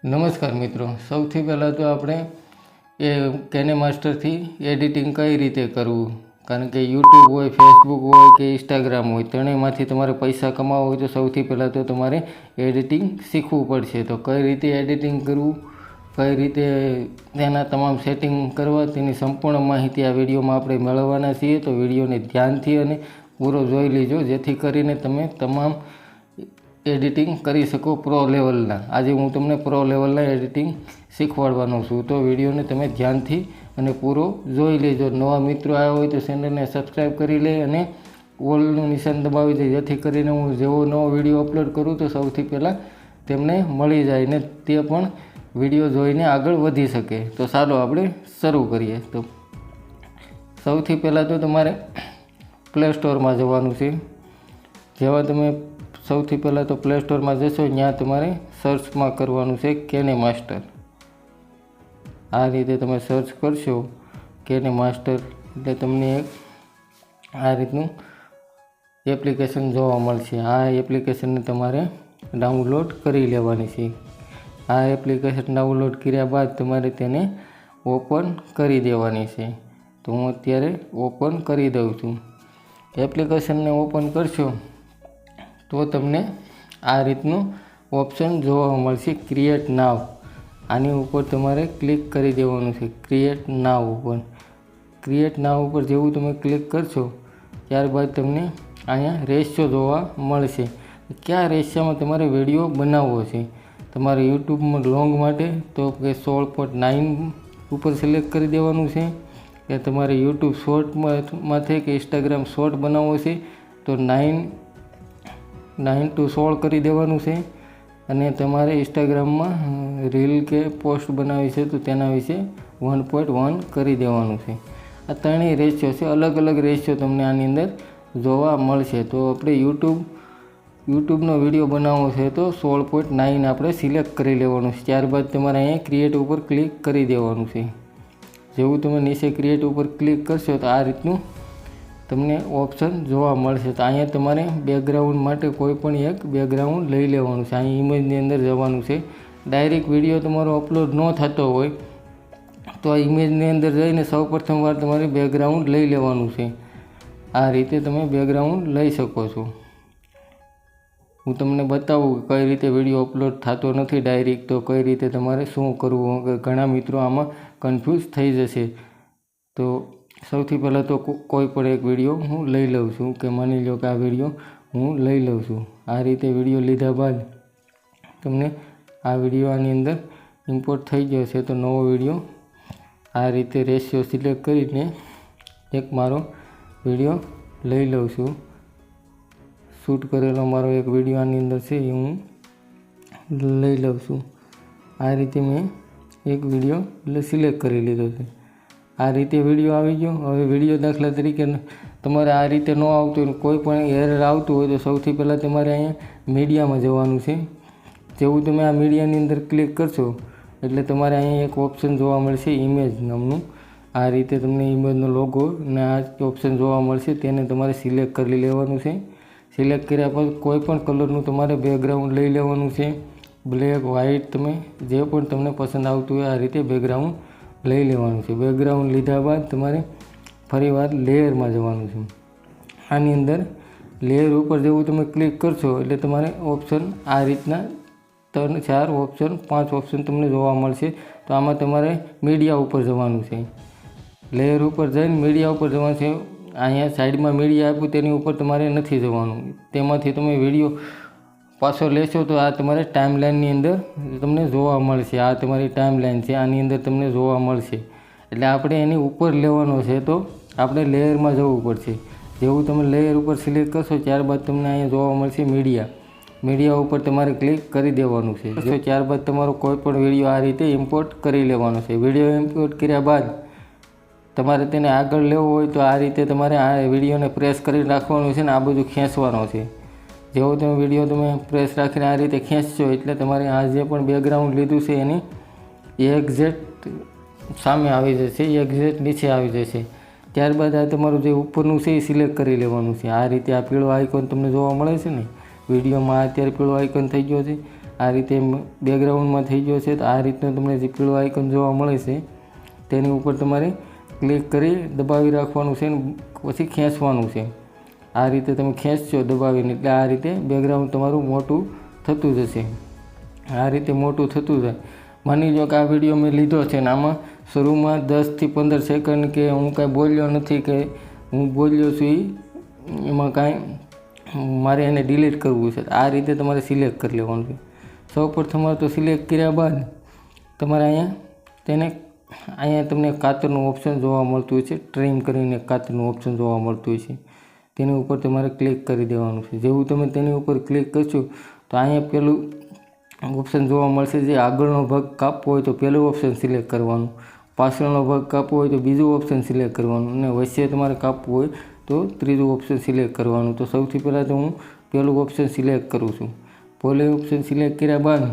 નમસ્કાર મિત્રો, સૌથી પહેલાં તો આપણે KineMasterથી એડિટિંગ કઈ રીતે કરવું, કારણ કે યુટ્યુબ હોય, ફેસબુક હોય કે ઇન્સ્ટાગ્રામ હોય, ત્રણેયમાંથી તમારે પૈસા કમાવવા હોય તો સૌથી પહેલાં તો તમારે એડિટિંગ શીખવું પડશે. તો કઈ રીતે એડિટિંગ કરવું, કઈ રીતે તેના તમામ સેટિંગ કરવા, તેની સંપૂર્ણ માહિતી આ વિડીયોમાં આપણે મેળવવાના છીએ. તો વિડીયોને ધ્યાનથી અને પૂરો જોઈ લેજો, જેથી કરીને તમે તમામ એડિટિંગ કરી શકો પ્રો લેવલના. આજે હું તમને પ્રો લેવલના એડિટિંગ શીખવાડવાનો છું, તો વિડીયોને તમે ધ્યાનથી અને પૂરો જોઈ લેજો. નવા મિત્રો આવ્યા હોય તો ચેનલને સબસ્ક્રાઈબ કરી લે અને ઓલનું નિશાન દબાવી દે, જેથી કરીને હું જેવો નવો વિડીયો અપલોડ કરું તો સૌથી પહેલાં તેમને મળી જાય ને તે પણ વિડીયો જોઈને આગળ વધી શકે. તો ચાલો આપણે શરૂ કરીએ. તો સૌથી પહેલાં તો તમારે પ્લે સ્ટોરમાં જવાનું છે. જેવા તમે સૌથી પહેલાં તો પ્લે સ્ટોરમાં જશો, ત્યાં તમારે સર્ચમાં કરવાનું છે KineMaster. આ રીતે તમે સર્ચ કરશો KineMaster એટલે તમને એક આ રીતનું એપ્લિકેશન જોવા મળશે. આ એપ્લિકેશનને તમારે ડાઉનલોડ કરી લેવાની છે. આ એપ્લિકેશન ડાઉનલોડ કર્યા બાદ તમારે તેને ઓપન કરી દેવાની છે. તો હું અત્યારે ઓપન કરી દઉં છું. એપ્લિકેશનને ઓપન કરશો તો તમને આ રીતનું ઓપ્શન જોવા મળશે, ક્રિએટ નાવ. આની ઉપર તમારે ક્લિક કરી દેવાનું છે, ક્રિએટ નાવ ઉપર. ક્રિએટ નાવ ઉપર જેવું તમે ક્લિક કરશો ત્યારબાદ તમને અહીંયા રેશિયો જોવા મળશે. કયા રેશિયોમાં તમારે વિડીયો બનાવવો છે. તમારે યુટ્યુબમાં લોંગ માટે તો કે 16:9 ઉપર સિલેક્ટ કરી દેવાનું છે, કે તમારે યુટ્યુબ શોર્ટમાંથી કે ઇન્સ્ટાગ્રામ શોર્ટ બનાવવો છે તો 9:16 કરી દેવાનું છે. અને તમારે ઇન્સ્ટાગ્રામમાં રીલ કે પોસ્ટ બનાવી છે તો તેના વિશે 1.1 કરી દેવાનું છે. આ ત્રણેય રેશિયો છે, અલગ અલગ રેશિયો તમને આની અંદર જોવા મળશે. તો આપણે યુટ્યુબનો વિડીયો બનાવવો છે તો 16.9 આપણે સિલેક્ટ કરી લેવાનું છે. ત્યારબાદ તમારે અહીંયા ક્રિએટ ઉપર ક્લિક કરી દેવાનું છે. જેવું તમે નીચે ક્રિએટ ઉપર ક્લિક કરશો તો આ રીતનું તમને ઓપ્શન જોવા મળશે. તો અહીંયા તમારે બેકગ્રાઉન્ડ માટે કોઈ પણ એક બેકગ્રાઉન્ડ લઈ લેવાનું છે. અહીં ઇમેજની અંદર જવાનું છે. ડાયરેક્ટ વિડીયો તમારો અપલોડ ન થતો હોય તો આ ઇમેજની અંદર જઈને સૌપ્રથમ વાર તમારે બેકગ્રાઉન્ડ લઈ લેવાનું છે. આ રીતે તમે બેકગ્રાઉન્ડ લઈ શકો છો. હું તમને બતાવું કે કઈ રીતે વિડીયો અપલોડ થતો નથી ડાયરેક્ટ, તો કઈ રીતે તમારે શું કરવું. ઘણા મિત્રો આમાં કન્ફ્યુઝ થઈ જશે. તો સૌથી પહેલાં તો કોઈ પણ એક વિડીયો હું લઈ લઉં છું, કે માની લો કે આ વિડીયો હું લઈ લઉં છું. આ રીતે વિડીયો લીધા બાદ તમને આ વિડીયો આની અંદર ઇમ્પોર્ટ થઈ ગયો છે. તો નવો વિડીયો આ રીતે રેશિયો સિલેક્ટ કરીને એક મારો વિડીયો લઈ લઉં છું. શૂટ કરેલો મારો એક વિડીયો આની અંદર છે એ હું લઈ લઉં છું. આ રીતે મેં એક વિડીયો સિલેક્ટ કરી લીધો છે. આ રીતે વિડીયો આવી ગયો. હવે વિડીયો દાખલા તરીકે તમારે આ રીતે ન આવતું હોય, કોઈ પણ એરર આવતું હોય તો સૌથી પહેલાં તમારે અહીંયા મીડિયામાં જવાનું છે. જેવું તમે આ મીડિયાની અંદર ક્લિક કરશો એટલે તમારે અહીંયા એક ઓપ્શન જોવા મળશે, ઇમેજ નામનું. આ રીતે તમને ઇમેજનો લોગો ને આ ઓપ્શન જોવા મળશે, તેને તમારે સિલેક્ટ કરી લેવાનું છે. સિલેક્ટ કર્યા પછી કોઈ પણ કલરનું તમારે બેકગ્રાઉન્ડ લઈ લેવાનું છે. બ્લેક, વ્હાઇટ, તમે જે પણ તમને પસંદ આવતું હોય આ રીતે બેકગ્રાઉન્ડ લઈ લેવાનું છે. બેકગ્રાઉન્ડ લીધા બાદ તમારે ફરીવાર લેયરમાં જવાનું છે. આની અંદર લેયર ઉપર જેવું તમે ક્લિક કરશો એટલે તમારે ઓપ્શન આ રીતના 3, 4 ઓપ્શન, 5 ઓપ્શન તમને જોવા મળશે. તો આમાં તમારે મીડિયા ઉપર જવાનું છે. લેયર ઉપર જઈને મીડિયા ઉપર જવાનું છે. અહીંયા સાઈડમાં મીડિયા આપ્યું તેની ઉપર તમારે નથી જવાનું. તેમાંથી તમે વિડીયો પાછો લેશો તો આ તમારે ટાઈમલાઈનની અંદર તમને જોવા મળશે. આ તમારી ટાઈમલાઈન છે, આની અંદર તમને જોવા મળશે. એટલે આપણે એની ઉપર લેવાનો છે તો આપણે લેયરમાં જવું પડશે. જેવું તમે લેયર ઉપર સિલેક્ટ કરશો ત્યારબાદ તમને અહીંયા જોવા મળશે મીડિયા. મીડિયા ઉપર તમારે ક્લિક કરી દેવાનું છે. ત્યારબાદ તમારો કોઈ પણ વિડીયો આ રીતે ઇમ્પોર્ટ કરી લેવાનો છે. વિડીયો ઇમ્પોર્ટ કર્યા બાદ તમારે તેને આગળ લેવો હોય તો આ રીતે તમારે આ વિડીયોને પ્રેસ કરી રાખવાનું છે ને આ બધું ખેંચવાનો છે. જેવો તમે વિડીયો તમે પ્રેસ રાખીને આ રીતે ખેંચશો એટલે તમારે આ જે પણ બેકગ્રાઉન્ડ લીધું છે એની એક્ઝેક્ટ સામે આવી જશે, એક્ઝેક્ટ નીચે આવી જશે. ત્યારબાદ આ તમારું જે ઉપરનું છે એ સિલેક્ટ કરી લેવાનું છે. આ રીતે આ પીળો આઇકોન તમને જોવા મળે છે ને વિડીયોમાં, અત્યારે પીળો આઇકોન થઈ ગયો છે. આ રીતે બેકગ્રાઉન્ડમાં થઈ ગયો છે. તો આ રીતનું તમને જે પીળો આઇકન જોવા મળે છે તેની ઉપર તમારે ક્લિક કરી દબાવી રાખવાનું છે અને પછી ખેંચવાનું છે. આ રીતે તમે ખેંચશો દબાવીને એટલે આ રીતે બેકગ્રાઉન્ડ તમારું મોટું થતું જશે. આ રીતે મોટું થતું જાય. માની લો કે આ વિડીયો મેં લીધો છે ને આમાં શરૂમાં 10 થી 15 સેકન્ડ કે હું કાંઈ બોલ્યો નથી કે હું બોલ્યો છું એમાં કાંઈ મારે એને ડિલીટ કરવું છે. આ રીતે તમારે સિલેક્ટ કરી લેવાનું છે. સૌપ્રથમ તો સિલેક્ટ કર્યા બાદ તમારે અહીંયા તમને કાતરનું ઓપ્શન જોવા મળતું હોય છે. ટ્રીમ કરીને કાતરનું ઓપ્શન જોવા મળતું હોય છે. તેની ઉપર તમારે ક્લિક કરી દેવાનું છે. જેવું તમે તેની ઉપર ક્લિક કરશો તો અહીંયા પેલું ઓપ્શન જોવા મળશે. જે આગળનો ભાગ કાપવો હોય તો પહેલું ઓપ્શન સિલેક્ટ કરવાનું, પાછળનો ભાગ કાપવો હોય તો બીજું ઓપ્શન સિલેક્ટ કરવાનું અને વચ્ચે તમારે કાપવું હોય તો ત્રીજું ઓપ્શન સિલેક્ટ કરવાનું. તો સૌથી પહેલાં તો હું પહેલું ઓપ્શન સિલેક્ટ કરું છું. પહેલું ઓપ્શન સિલેક્ટ કર્યા બાદ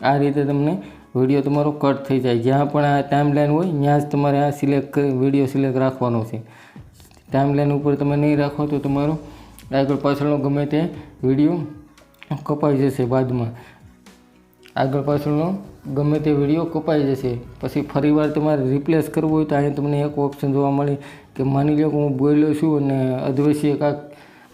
આ રીતે તમને વિડીયો તમારો કટ થઈ જાય. જ્યાં પણ આ ટાઈમલાઈન હોય ત્યાં જ તમારે આ સિલેક્ટ કરી વિડીયો સિલેક્ટ રાખવાનો છે. ટાઈમલાઈન ઉપર તમે નહીં રાખો તો તમારો આગળ પાછળનો ગમે તે વિડીયો કપાઈ જશે. બાદમાં આગળ પાછળનો ગમે તે વિડીયો કપાઈ જશે. પછી ફરીવાર તમારે રિપ્લેસ કરવું હોય તો અહીં તમને એક ઓપ્શન જોવા મળે કે માની લો કે હું બોલ્યો છું અને અદ્વૈસીય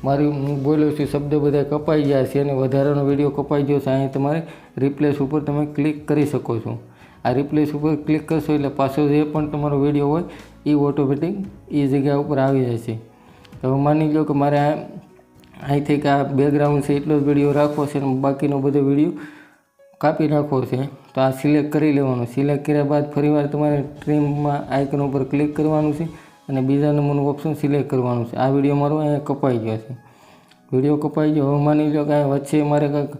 હું બોલ્યો છું શબ્દ બધા કપાઈ ગયા છે અને વધારાનો વિડીયો કપાઈ ગયો છે. અહીં તમારે રિપ્લેસ ઉપર તમે ક્લિક કરી શકો છો. આ રિપ્લેસ ઉપર ક્લિક કરશો એટલે પાછો જે પણ તમારો વિડીયો હોય એ ઓટોમેટિક એ જગ્યા ઉપર આવી જશે. હવે માની લો કે મારે અહીંથી કે આ બેકગ્રાઉન્ડ છે એટલો જ વિડીયો રાખવો છે અને બાકીનો બધો વિડીયો કાપી નાખવો છે. તો આ સિલેક્ટ કરી લેવાનું. સિલેક્ટ કર્યા બાદ ફરીવાર તમારે ટ્રીમમાં આઇકન ઉપર ક્લિક કરવાનું છે અને બીજા નંબરનું ઓપ્શન સિલેક્ટ કરવાનું છે. આ વિડીયો મારો અહીંયા કપાઈ ગયો છે. વિડીયો કપાઈ ગયો. હવે માની લો કે વચ્ચે મારે કંઈક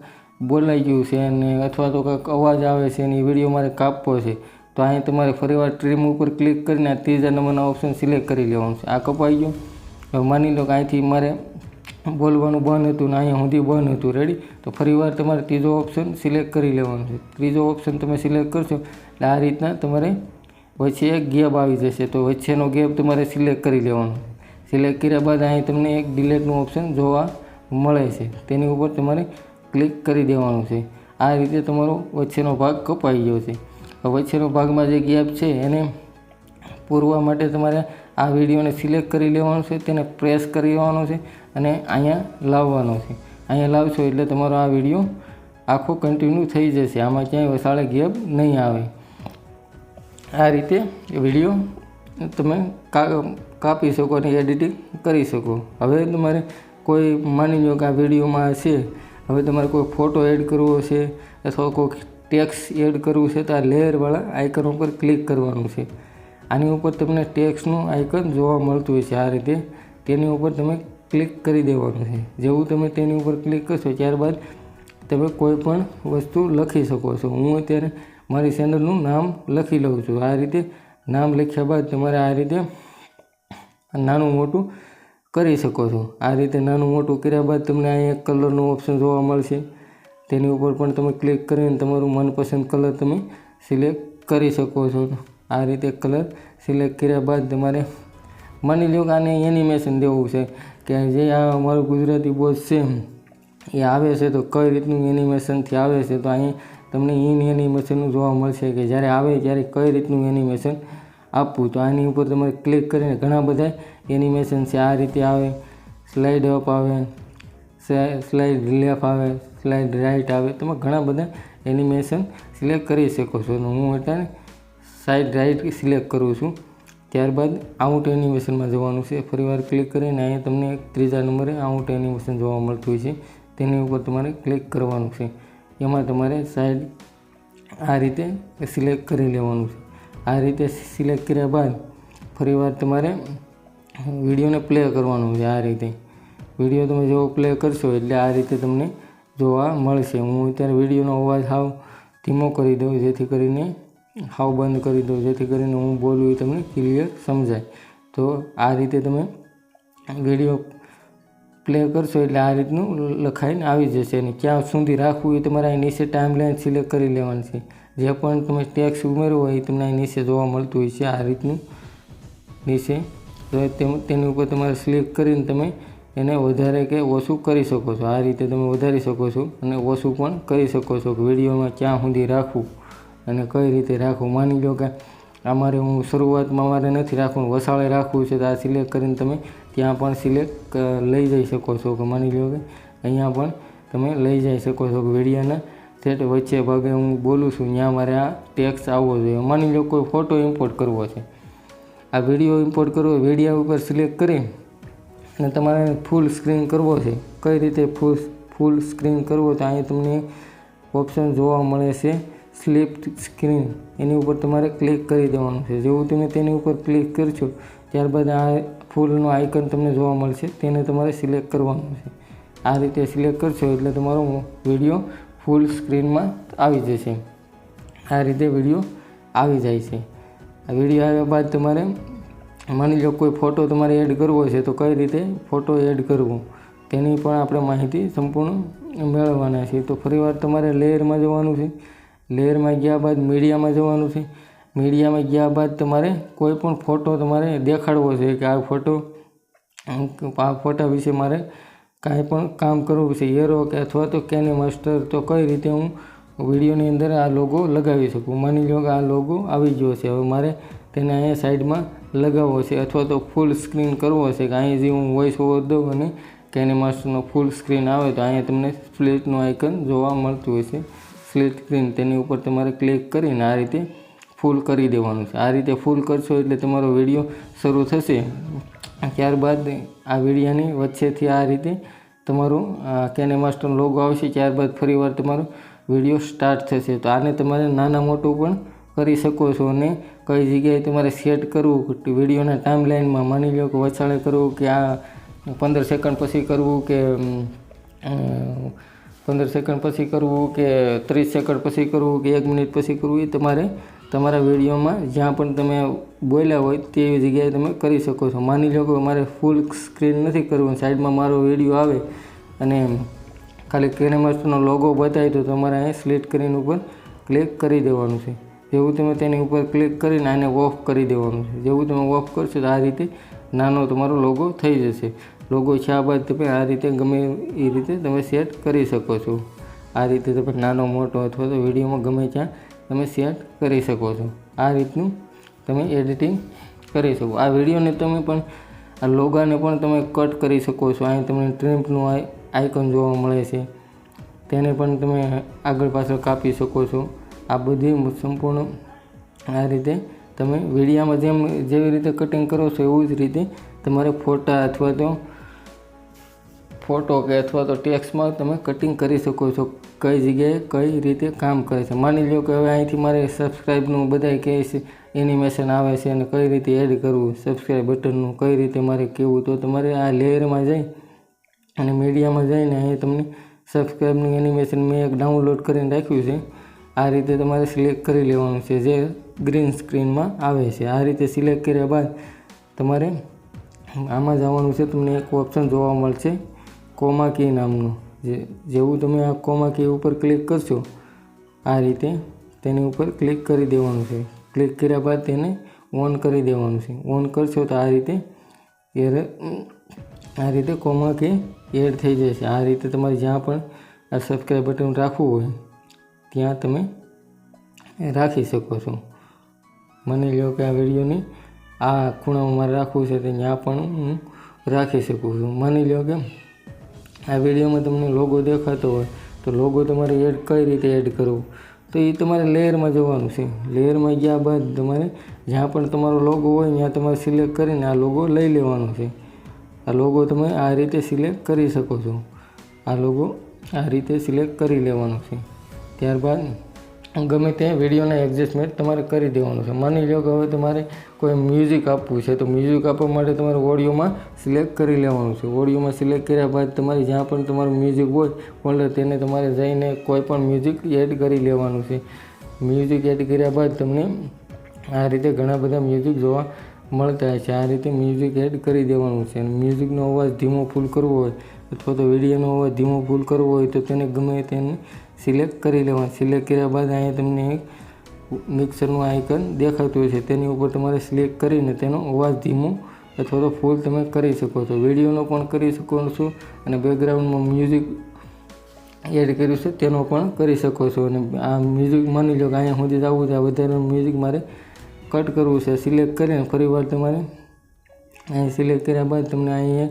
બોલાઈ ગયું છે અને અથવા તો કંઈક અવાજ આવે છે અને એ વિડીયો મારે કાપવો છે. તો અહીં તમારે ફરીવાર ટ્રીમ ઉપર ક્લિક કરીને આ ત્રીજા નંબરના ઓપ્શન સિલેક્ટ કરી લેવાનું છે. આ કપાઈ ગયું. હવે માની લો કે અહીંથી મારે બોલવાનું બંધ હતું ને અહીંયા સુધી બંધ હતું. રેડી. તો ફરીવાર તમારે ત્રીજો ઓપ્શન સિલેક્ટ કરી લેવાનું છે. ત્રીજો ઓપ્શન તમે સિલેક્ટ કરશો એટલે આ રીતના તમારે વચ્ચે એક ગેપ આવી જશે. તો વચ્ચેનો ગેપ તમારે સિલેક્ટ કરી લેવાનો. સિલેક્ટ કર્યા બાદ અહીં તમને એક ડિલેટનું ઓપ્શન જોવા મળે છે. તેની ઉપર તમારે ક્લિક કરી દેવાનું છે. આ રીતે તમારો વચ્ચેનો ભાગ કપાઈ ગયો છે. વચ્ચેનો ભાગમાં જે ગેપ છે એને પૂરવા માટે તમારે આ વિડીયોને સિલેક્ટ કરી લેવાનું છે, તેને પ્રેસ કરી લેવાનો છે અને અહીંયા લાવવાનો છે. અહીંયા લાવશો એટલે તમારો આ વિડીયો આખો કન્ટિન્યુ થઈ જશે. આમાં ક્યાંય વસાળે ગેપ નહીં આવે. આ રીતે વિડીયો તમે કાપી શકો અને એડિટિંગ કરી શકો. હવે તમારે કોઈ માની લો કે આ વિડીયોમાં છે, હવે તમારે કોઈ ફોટો એડ કરવો છે અથવા કોઈ ટેક્સ્ટ એડ કરવું છે તો આ લેયરવાળા આઇકન ઉપર ક્લિક કરવાનું છે. આની ઉપર તમને ટેક્સ્ટનું આઇકન જોવા મળતું હોય છે. આ રીતે તેની ઉપર તમે ક્લિક કરી દેવાનું છે. જેવું તમે તેની ઉપર ક્લિક કરશો ત્યારબાદ તમે કોઈ પણ વસ્તુ લખી શકો છો. હું અત્યારે મારી ચેનલનું નામ લખી લઉં છું. આ રીતે નામ લખ્યા બાદ તમારે આ રીતે નાનું મોટું કરી શકો છો. આ રીતે નાનું મોટું કર્યા બાદ તમને અહીં એક કલરનું ઓપ્શન જોવા મળશે. તેની ઉપર પણ તમે ક્લિક કરીને તમારું મનપસંદ કલર તમે સિલેક્ટ કરી શકો છો. આ રીતે કલર સિલેક્ટ કર્યા બાદ તમારે માની લો કે આને એનિમેશન દેવું છે કે જે આ અમારું ગુજરાતી બોસ છે એ આવે છે તો કઈ રીતનું એનિમેશનથી આવે છે. તો અહીં તમને એનિમેશનનું જોવા મળશે કે જ્યારે આવે ત્યારે કઈ રીતનું એનિમેશન આપવું. તો આની ઉપર તમારે ક્લિક કરીને ઘણા બધા એનિમેશન છે. આ રીતે આવે, સ્લાઇડ અપ આવે, સ્લાઇડ લેફ્ટ આવે, સ્લાઇડ રાઇટ આવે. તમે ઘણા બધા એનિમેશન સિલેક્ટ કરી શકો છો. હું અત્યારે સાઈડ રાઇટ સિલેક્ટ કરું છું. ત્યારબાદ આઉટ એનિમેશનમાં જવાનું છે. ફરીવાર ક્લિક કરીને અહીંયા તમને એક ત્રીજા નંબરે આઉટ એનિમેશન જોવા મળતું હોય છે. તેની ઉપર તમારે ક્લિક કરવાનું છે. એમાં તમારે સાઈડ આ રીતે સિલેક્ટ કરી લેવાનું છે. આ રીતે સિલેક્ટ કર્યા બાદ ફરીવાર તમારે વિડીયોને પ્લે કરવાનું છે. આ રીતે વિડીયો તમે જેવો પ્લે કરશો એટલે આ રીતે તમને જોવા મળશે. હું અત્યારે વિડીયોનો અવાજ હાવ ધીમો કરી દઉં જેથી કરીને હાવ બંધ કરી દઉં જેથી કરીને હું બોલું એ તમને ક્લિયર સમજાય. તો આ રીતે તમે વિડીયો પ્લે કરશો એટલે આ રીતનું લખાઈને આવી જશે. અને ક્યાં સુધી રાખવું એ તમારે અહીં નીચે ટાઈમલાઈન સિલેક્ટ કરી લેવાની છે. જે પણ તમે ટેક્સ ઉમેરવો હોય એ તમને અહીં નીચે જોવા મળતું હોય છે. આ રીતનું નીચે તો તેની ઉપર તમારે સિલેક્ટ કરીને તમે એને વધારે કે ઓછું કરી શકો છો। આ રીતે તમે વધારી શકો છો અને ઓછું પણ કરી શકો છો કે વિડીયોમાં ક્યાં સુધી રાખવું અને કઈ રીતે રાખવું। માની લો કે અમારે હું શરૂઆતમાં મારે નથી રાખવું, વસાળે રાખવું છે, તો આ સિલેક્ટ કરીને તમે ત્યાં પણ સિલેક્ટ લઈ જઈ શકો છો કે માની લો કે અહીંયા પણ તમે લઈ જઈ શકો છો કે વિડીયોના સેટ વચ્ચે ભાગે હું બોલું છું ત્યાં મારે આ ટેક્સ્ટ આવવો જોઈએ। માની લો કોઈ ફોટો ઇમ્પોર્ટ કરવો છે, આ વિડીયો ઇમ્પોર્ટ કરવો, વિડીયો ઉપર સિલેક્ટ કરી અને તમારે ફૂલ સ્ક્રીન કરવો છે। કઈ રીતે ફૂલ સ્ક્રીન કરવો, તો અહીંયા તમને ઓપ્શન જોવા મળે છે સ્પ્લિટ સ્ક્રીન, એની ઉપર તમારે ક્લિક કરી દેવાનું છે। જેવું તમે તેની ઉપર ક્લિક કરશો ત્યારબાદ આ ફૂલનો આઇકન તમને જોવા મળશે, તેને તમારે સિલેક્ટ કરવાનું છે। આ રીતે સિલેક્ટ કરશો એટલે તમારો વિડીયો ફૂલ સ્ક્રીનમાં આવી જશે। આ રીતે વિડીયો આવી જાય છે। આ વિડીયો આવ્યા બાદ તમારે માની લો કોઈ ફોટો તમારે એડ કરવો છે, તો કઈ રીતે ફોટો એડ કરવો તેની પણ આપણે માહિતી સંપૂર્ણ મેળવવાના છે। તો ફરીવાર તમારે લેયરમાં જવાનું છે, લેયરમાં ગયા બાદ મીડિયામાં જવાનું છે, મીડિયામાં ગયા બાદ તમારે કોઈ પણ ફોટો તમારે દેખાડવો છે કે આ ફોટા વિશે મારે કાંઈ પણ કામ કરવું છે, એરો કે અથવા તો કેનમાસ્ટર, તો કઈ રીતે હું વિડીયોની અંદર આ લોગો લગાવી શકું। માની લો કે આ લોગો આવી ગયો છે, હવે મારે તેને અહીંયા સાઈડમાં લગાવવો છે અથવા તો ફૂલ સ્ક્રીન કરવો છે કે અહીં જે હું વોઇસ ઓવર દઉં અને કેનમાસ્ટરનો ફૂલ સ્ક્રીન આવે તો અહીંયા તમને સ્પ્લિટનું આઇકન જોવા મળતું હોય છે, સ્પ્લિટ સ્ક્રીન, તેની ઉપર તમારે ક્લિક કરીને આ રીતે ફૂલ કરી દેવાનું છે। આ રીતે ફૂલ કરશો એટલે તમારો વિડીયો શરૂ થશે। ત્યારબાદ આ વિડીયોની વચ્ચેથી આ રીતે તમારું કેનમાસ્ટરનો લોગો આવશે, ત્યારબાદ ફરીવાર તમારો વિડીયો સ્ટાર્ટ થશે। તો આને તમારે નાના મોટું પણ કરી શકો છો અને કઈ જગ્યાએ તમારે સેટ કરવું વિડીયોના ટાઈમ લાઇનમાં, માની લો કે વચાળે કરવું કે આ 15 સેકન્ડ પછી કરવું કે 15 સેકન્ડ પછી કરવું કે 30 સેકન્ડ પછી કરવું કે 1 મિનિટ પછી કરવું, એ તમારે તમારા વિડીયોમાં જ્યાં પણ તમે બોલ્યા હોય તેવી જગ્યાએ તમે કરી શકો છો। માની લો કે મારે ફૂલ સ્ક્રીન નથી કરવું, સાઈડમાં મારો વિડીયો આવે અને ખાલી કેનમાસ્ટરનો લોગો બતાવે તો તમારે અહીં સ્પ્લિટ સ્ક્રીન ઉપર ક્લિક કરી દેવાનું છે। જેવું તમે તેની ઉપર ક્લિક કરીને આને ઓફ કરી દેવાનું છે। જેવું તમે ઓફ કરશો તો આ રીતે નાનો તમારો લોગો થઈ જશે। લોગો થયા બાદ તમે આ રીતે ગમે એ રીતે તમે સેટ કરી શકો છો। આ રીતે તમે નાનો મોટો અથવા તો વિડીયોમાં ગમે ત્યાં તમે સેટ કરી શકો છો। આ રીતનું તમે એડિટિંગ કરી શકો। આ વિડીયોને તમે પણ આ લોગાને પણ તમે કટ કરી શકો છો। અહીં તમને ટ્રીમનું આઇકન જોવા મળે છે, તેને પણ તમે આગળ પાછળ કાપી શકો છો। આ બધી સંપૂર્ણ આ રીતે તમે વિડીયામાં જેવી રીતે કટિંગ કરો છો એવું જ રીતે તમારે ફોટા અથવા તો ફોટો કે અથવા તો ટેક્સ્ટમાં તમે કટિંગ કરી શકો છો, કઈ જગ્યાએ કઈ રીતે કામ કરે છે। માની લો કે હવે અહીંથી મારે સબસ્ક્રાઈબનું બધા કહે છે એનિમેશન આવે છે અને કઈ રીતે એડ કરવું, સબસ્ક્રાઈબ બટનનું કઈ રીતે મારે કહેવું, તો તમારે આ લેયરમાં જઈ અને મીડિયામાં જઈને અહીં તમને સબસ્ક્રાઈબનું એનિમેશન મેં એક ડાઉનલોડ કરીને રાખ્યું છે। આ રીતે તમારે સિલેક્ટ કરી લેવાનું છે, જે ગ્રીન સ્ક્રીનમાં આવે છે। આ રીતે સિલેક્ટ કર્યા બાદ તમારે આમાં જવાનું છે, તમને એક ઓપ્શન જોવા મળશે કોમા કી નામનું। જેવું તમે આ કોમા કી ઉપર ક્લિક કરશો આ રીતે તેની ઉપર ક્લિક કરી દેવાનું છે। ક્લિક કર્યા બાદ તેને ઓન કરી દેવાનું છે। ઓન કરશો તો આ રીતે કોમા કી એડ થઈ જશે। આ રીતે તમારે જ્યાં પણ આ સબસ્ક્રાઈબ બટન રાખવું હોય ત્યાં તમે રાખી શકો છો। માની લો કે આ વિડીયોની આ ખૂણામાં મારે રાખવું છે તો ત્યાં પણ હું રાખી શકું છું। માની લો કે આ વિડીયોમાં તમને લોગો દેખાતો હોય તો લોગો તમારે એડ કઈ રીતે એડ કરવો, તો એ તમારે લેયરમાં જવાનું છે। લેયરમાં ગયા બાદ તમારે જ્યાં પણ તમારો લોગો હોય ત્યાં તમારે સિલેક્ટ કરીને આ લોગો લઈ લેવાનો છે। આ લોગો તમે આ રીતે સિલેક્ટ કરી શકો છો। આ લોગો આ રીતે સિલેક્ટ કરી લેવાનો છે। ત્યારબાદ ગમે ત્યાં વિડીયોના એડજસ્ટમેન્ટ તમારે કરી દેવાનું છે। માની લો કે હવે તમારે કોઈ મ્યુઝિક આપવું છે તો મ્યુઝિક આપવા માટે તમારે ઓડિયોમાં સિલેક્ટ કરી લેવાનું છે। ઓડિયોમાં સિલેક્ટ કર્યા બાદ તમારે જ્યાં પણ તમારું મ્યુઝિક હોય ફોલ્ડર તેને તમારે જઈને કોઈ પણ મ્યુઝિક એડ કરી લેવાનું છે। મ્યુઝિક એડ કર્યા બાદ તમને આ રીતે ઘણા બધા મ્યુઝિક જોવા મળતા હોય છે। આ રીતે મ્યુઝિક એડ કરી દેવાનું છે। અને મ્યુઝિકનો અવાજ ધીમો ફૂલ કરવો હોય અથવા તો વિડીયોનો અવાજ ધીમો ફૂલ કરવો હોય તો તેને ગમે તેને સિલેક્ટ કરી લેવાનું। સિલેક્ટ કર્યા બાદ અહીંયા તમને એક મિક્સરનું આઇકન દેખાતું હોય છે, તેની ઉપર તમારે સિલેક્ટ કરીને તેનો અવાજ ધીમો અથવા તો ફૂલ તમે કરી શકો છો. વિડીયોનો પણ કરી શકો છો અને બેકગ્રાઉન્ડમાં મ્યુઝિક એડ કર્યું છે તેનો પણ કરી શકો છો. અને આ મ્યુઝિક માની લો કે અહીંયા સુધી જવું છે, આ વધારે મ્યુઝિક મારે કટ કરવું છે. સિલેક્ટ કરીને ફરીવાર તમારે અહીં સિલેક્ટ કર્યા બાદ તમને અહીંયા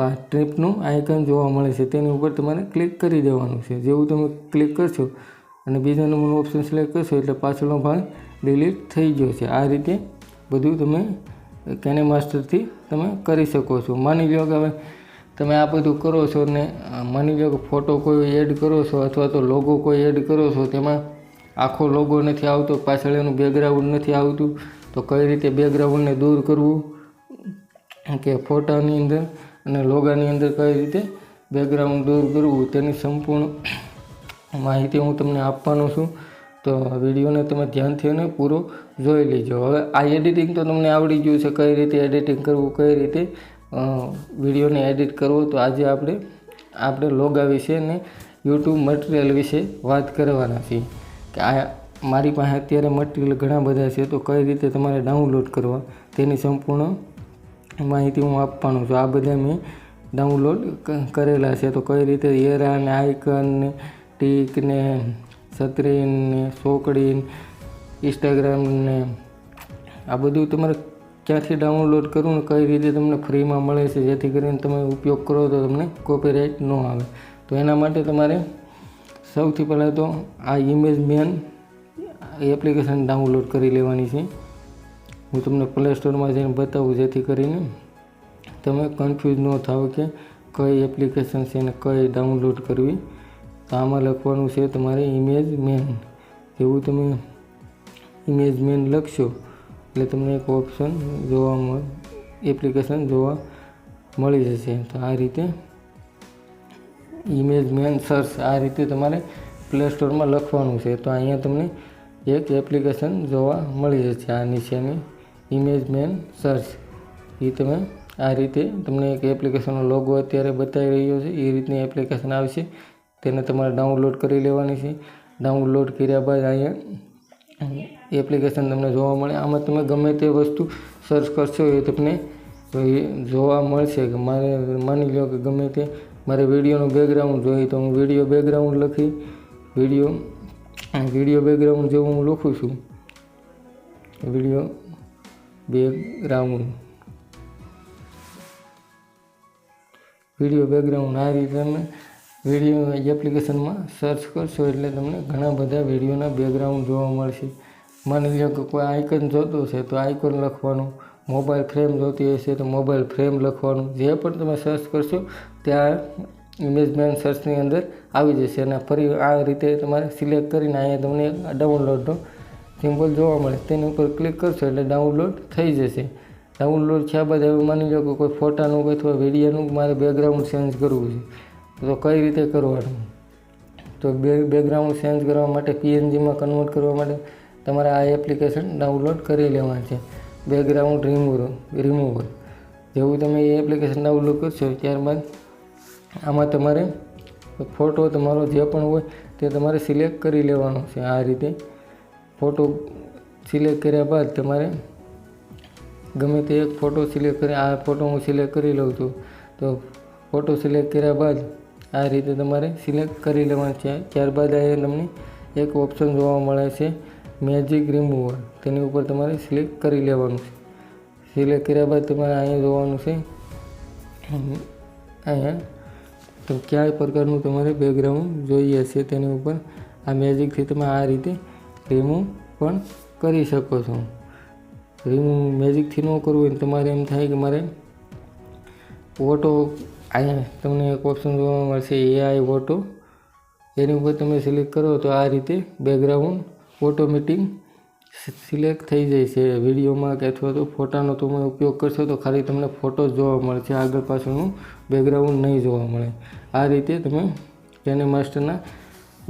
આ ટ્રીપનું આઇકન જોવા મળે છે, તેની ઉપર તમારે ક્લિક કરી દેવાનું છે. જેવું તમે ક્લિક કરશો અને બીજા નંબરનું ઓપ્શન સિલેક્ટ કરશો એટલે પાછળનો ભાગ ડિલીટ થઈ ગયો છે. આ રીતે બધું તમે KineMasterથી તમે કરી શકો છો. માની લો કે હવે તમે આ બધું કરો છો ને માની લો કે ફોટો કોઈ એડ કરો છો અથવા તો લોગો કોઈ એડ કરો છો, તેમાં આખો લોગો નથી આવતો, પાછળ એનું બેકગ્રાઉન્ડ નથી આવતું, તો કઈ રીતે બેકગ્રાઉન્ડને દૂર કરવું કે ફોટાની અંદર અને લોગાની અંદર કઈ રીતે બેકગ્રાઉન્ડ દૂર કરવું તેની સંપૂર્ણ માહિતી હું તમને આપવાનો છું. તો વિડીયોને તમે ધ્યાનથી અને પૂરો જોઈ લેજો. હવે આ એડિટિંગ તો તમને આવડી ગયું છે, કઈ રીતે એડિટિંગ કરવું, કઈ રીતે વિડીયોને એડિટ કરવો. તો આજે આપણે લોગા વિશે અને યુટ્યુબ મટીરિયલ વિશે વાત કરવાના છીએ કે આ મારી પાસે અત્યારે મટીરિયલ ઘણા બધા છે, તો કઈ રીતે તમારે ડાઉનલોડ કરવા તેની સંપૂર્ણ માહિતી હું આપવાનો છું. આ બધા મેં ડાઉનલોડ કરેલા છે. તો કઈ રીતે એરા ને આઇકન ને ટીક ને છત્રી ને સોકડી ઇન્સ્ટાગ્રામ ને આ બધું તમારે ક્યાંથી ડાઉનલોડ કરવું ને કઈ રીતે તમને ફ્રીમાં મળે છે, જેથી કરીને તમે ઉપયોગ કરો તો તમને કોપીરાઇટ ન આવે. તો એના માટે તમારે સૌથી પહેલાં તો આ ઇમેજમેન એપ્લિકેશન ડાઉનલોડ કરી લેવાની છે. હું તમને પ્લે સ્ટોરમાં જઈને બતાવું, જેથી કરીને તમે કન્ફ્યુઝ ન થાવ કે કઈ એપ્લિકેશન છે ને કઈ ડાઉનલોડ કરવી. તો આમાં લખવાનું છે તમારે ઇમેજમેન. એવું તમે ઇમેજમેન લખશો એટલે તમને એક ઓપ્શન એપ્લિકેશન જોવા મળી જશે. તો આ રીતે ઇમેજમેન સર્ચ આ રીતે તમારે પ્લે સ્ટોરમાં લખવાનું છે. તો અહીંયા તમને એક એપ્લિકેશન જોવા મળી જશે, આ નીચેની ઇમેજમેન સર્ચ. એ તમે આ રીતે તમને એક એપ્લિકેશનનો લોગો અત્યારે બતાવી રહ્યો છે, એ રીતની એપ્લિકેશન આવશે. તેને તમારે ડાઉનલોડ કરી લેવાની છે. ડાઉનલોડ કર્યા બાદ અહીંયા એપ્લિકેશન તમને જોવા મળે. આમાં તમે ગમે તે વસ્તુ સર્ચ કરશો એ તમને જોવા મળશે. કે મારે માની લો કે ગમે તે મારે વિડીયોનું બેકગ્રાઉન્ડ જોઈએ, તો હું વિડીયો બેકગ્રાઉન્ડ લખી વિડીયો બેકગ્રાઉન્ડ જેવું હું લખું છું, વિડીયો બેકગ્રાઉન્ડ આ રીતે તમે વિડીયો એપ્લિકેશનમાં સર્ચ કરશો એટલે તમને ઘણા બધા વિડીયોના બેકગ્રાઉન્ડ જોવા મળશે. માની લો કે કોઈ આઇકન જોતો છે તો આઇકન લખવાનું, મોબાઈલ ફ્રેમ જોતી હશે તો મોબાઈલ ફ્રેમ લખવાનું. જે પણ તમે સર્ચ કરશો ત્યાં ઇમેજમેન સર્ચની અંદર આવી જશે. અને ફરી આ રીતે તમારે સિલેક્ટ કરીને અહીંયા તમને ડાઉનલોડનો સિમ્બોલ જોવા મળે, તેની ઉપર ક્લિક કરશો એટલે ડાઉનલોડ થઈ જશે. ડાઉનલોડ થયા બાદ હવે માની લો કે કોઈ ફોટાનું અથવા વિડીયોનું મારે બેકગ્રાઉન્ડ ચેન્જ કરવું છે, તો કઈ રીતે કરવાનું. તો બેકગ્રાઉન્ડ ચેન્જ કરવા માટે PNGમાં કન્વર્ટ કરવા માટે તમારે આ એપ્લિકેશન ડાઉનલોડ કરી લેવાનું છે, બેકગ્રાઉન્ડ રિમૂવર. જેવું તમે એ એપ્લિકેશન ડાઉનલોડ કરશો ત્યારબાદ આમાં તમારે ફોટો તમારો જે પણ હોય તે તમારે સિલેક્ટ કરી લેવાનો છે. આ રીતે ફોટો સિલેક્ટ કર્યા બાદ તમારે ગમે તે એક ફોટો સિલેક્ટ કરી, આ ફોટો હું સિલેક્ટ કરી લઉં છું. તો ફોટો સિલેક્ટ કર્યા બાદ આ રીતે તમારે સિલેક્ટ કરી લેવાનું છે. ત્યારબાદ અહીંયા તમને એક ઓપ્શન જોવા મળે છે મેજિક રિમૂવર, તેની ઉપર તમારે સિલેક્ટ કરી લેવાનું છે. સિલેક્ટ કર્યા બાદ તમારે અહીંયા જોવાનું છે, અહીંયા તો કયા પ્રકારનું તમારે બેકગ્રાઉન્ડ જોઈએ છે તેની ઉપર આ મેજિકથી તમે આ રીતે રિમૂવ પણ કરી શકો છો. રિમૂવ મેજિકથી ન કરવું હોય તમારે એમ થાય કે મારે ઓટો, અહીંયા તમને એક ઓપ્શન જોવા મળશે AI ઓટો, એની ઉપર તમે સિલેક્ટ કરો તો આ રીતે બેકગ્રાઉન્ડ ઓટોમેટિક સિલેક્ટ થઈ જાય છે. વિડીયોમાં કે અથવા તો ફોટાનો તમે ઉપયોગ કરશો તો ખાલી તમને ફોટો જ જોવા મળશે, આગળ પાછળનું બેકગ્રાઉન્ડ નહીં જોવા મળે. આ રીતે તમે KineMasterના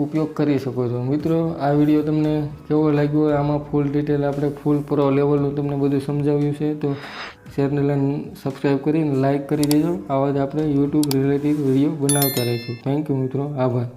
ઉપયોગ કરી શકો છો. મિત્રો આ વિડીયો તમને કેવો લાગ્યો હોય, આમાં ફૂલ ડિટેલ આપણે ફૂલ પ્રો લેવલનું તમને બધું સમજાવ્યું છે. તો ચેનલને સબસ્ક્રાઈબ કરીને લાઇક કરી દેજો. આવા જ આપણે યુટ્યુબ રિલેટેડ વિડીયો બનાવતા રહીશું. થેન્ક યુ મિત્રો, આભાર.